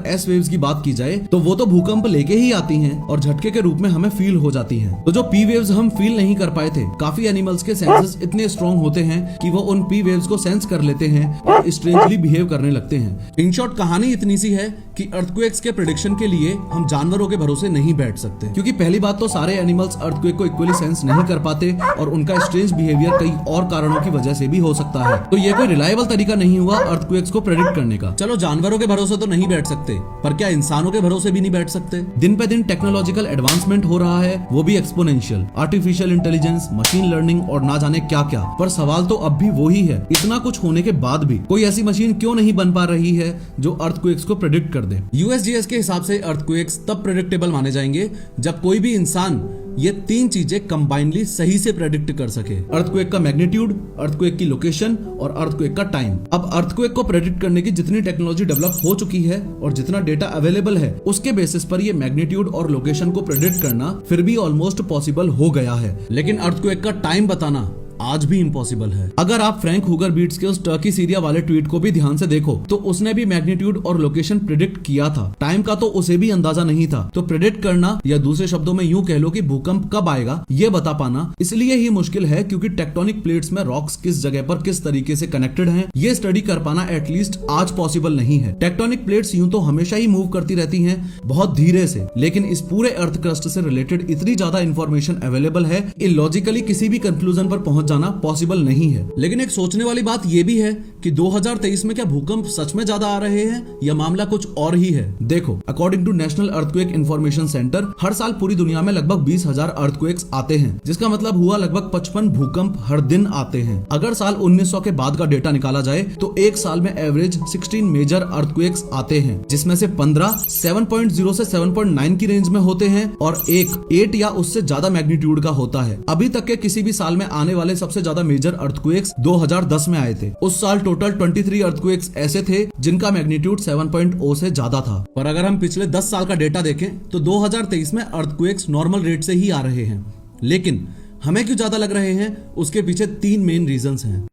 S waves की बात की जाए तो वो तो भूकंप लेके ही आती हैं और झटके के रूप में हमें फील हो जाती हैं। तो जो पी वेव्स हम फील नहीं कर पाए थे, काफी एनिमल्स के सेंसेस इतने स्ट्रॉन्ग होते हैं कि वो उन पी वेव्स को सेंस कर लेते हैं और स्ट्रेंजली बिहेव करने लगते हैं। इन शॉर्ट कहानी इतनी सी है कि अर्थक्वेक्स के प्रेडिक्शन के लिए हम जानवरों के भरोसे नहीं बैठ सकते, क्योंकि पहली बात तो सारे एनिमल्स अर्थक्वेक को इक्वली सेंस नहीं कर पाते और उनका स्ट्रेंज बिहेवियर कई और कारणों की वजह से भी हो सकता है। तो ये कोई रिलायबल तरीका नहीं हुआ अर्थक्वेक्स को प्रेडिक्ट करने का। चलो जानवरों के भरोसे तो नहीं बैठ सकते, पर क्या इंसानों के भरोसे भी नहीं बैठ सकते? दिन पे दिन टेक्नोलॉजिकल एडवांसमेंट हो रहा है, वो भी exponential, artificial intelligence, machine learning और ना जाने क्या क्या। पर सवाल तो अब भी वही है, इतना कुछ होने के बाद भी कोई ऐसी मशीन क्यों नहीं बन पा रही है जो अर्थक्वेक्स को प्रेडिक्ट कर दे? यूएसजीएस के हिसाब से अर्थक्वेक्स तब प्रेडिक्टेबल माने जाएंगे जब कोई भी इंसान ये तीन चीजें कंबाइनली सही से प्रेडिक्ट कर सके: अर्थक्वेक का मैग्नीट्यूड, अर्थक्वेक की लोकेशन और अर्थक्वेक का टाइम। अब अर्थक्वेक को प्रेडिक्ट करने की जितनी टेक्नोलॉजी डेवलप हो चुकी है और जितना डेटा अवेलेबल है, उसके बेसिस पर ये मैग्नीट्यूड और लोकेशन को प्रेडिक्ट करना फिर भी ऑलमोस्ट पॉसिबल हो गया है। लेकिन अर्थक्वेक का टाइम बताना आज भी इम्पॉसिबल है। अगर आप फ्रैंक हुगर बीट्स के उस टर्की सीरिया वाले ट्वीट को भी ध्यान से देखो तो उसने भी मैग्नीट्यूड और लोकेशन प्रेडिक्ट किया था। टाइम का तो उसे भी अंदाजा नहीं था। तो प्रेडिक्ट करना, या दूसरे शब्दों में यूं कह लो कि भूकंप कब आएगा, ये बता पाना इसलिए ही मुश्किल है क्योंकि टेक्टोनिक प्लेट्स में रॉक्स किस जगह पर किस तरीके से कनेक्टेड हैं, ये स्टडी कर पाना एटलीस्ट आज पॉसिबल नहीं है। टेक्टोनिक प्लेट्स यूं तो हमेशा ही मूव करती रहती हैं, बहुत धीरे से, लेकिन इस पूरे अर्थ क्रस्ट से रिलेटेड इतनी ज्यादा इंफॉर्मेशन अवेलेबल है, इलॉजिकली किसी भी कंक्लूजन पर पहुंच जाना पॉसिबल नहीं है। लेकिन एक सोचने वाली बात यह भी है कि 2023 में क्या भूकंप सच में ज्यादा आ रहे हैं या मामला कुछ और ही है? देखो, according to National Earthquake Information Center, हर साल पूरी दुनिया में लगभग 20,000 अर्थक्वेक्स आते हैं, जिसका मतलब हुआ लगभग 55 भूकंप हर दिन आते हैं। अगर साल 1900 के बाद का डेटा निकाला जाए तो एक साल में एवरेज 16 मेजर अर्थक्वेक्स आते हैं, जिसमें से 15 7.0 से 7.9 की रेंज में होते हैं और एक 8 या उससे ज्यादा मैग्नीट्यूड का होता है। अभी तक के किसी भी साल में आने वाले सबसे ज्यादा मेजर अर्थक्वेक्स 2010 में आए थे। उस साल टोटल 23 अर्थक्वेक्स ऐसे थे जिनका मैग्नीट्यूड 7.0 से ज्यादा था। पर अगर हम पिछले 10 साल का डेटा देखें तो 2023 में अर्थक्वेक्स नॉर्मल रेट से ही आ रहे हैं। लेकिन हमें क्यों ज्यादा लग रहे हैं, उसके पीछे 3 मेन रीजंस हैं।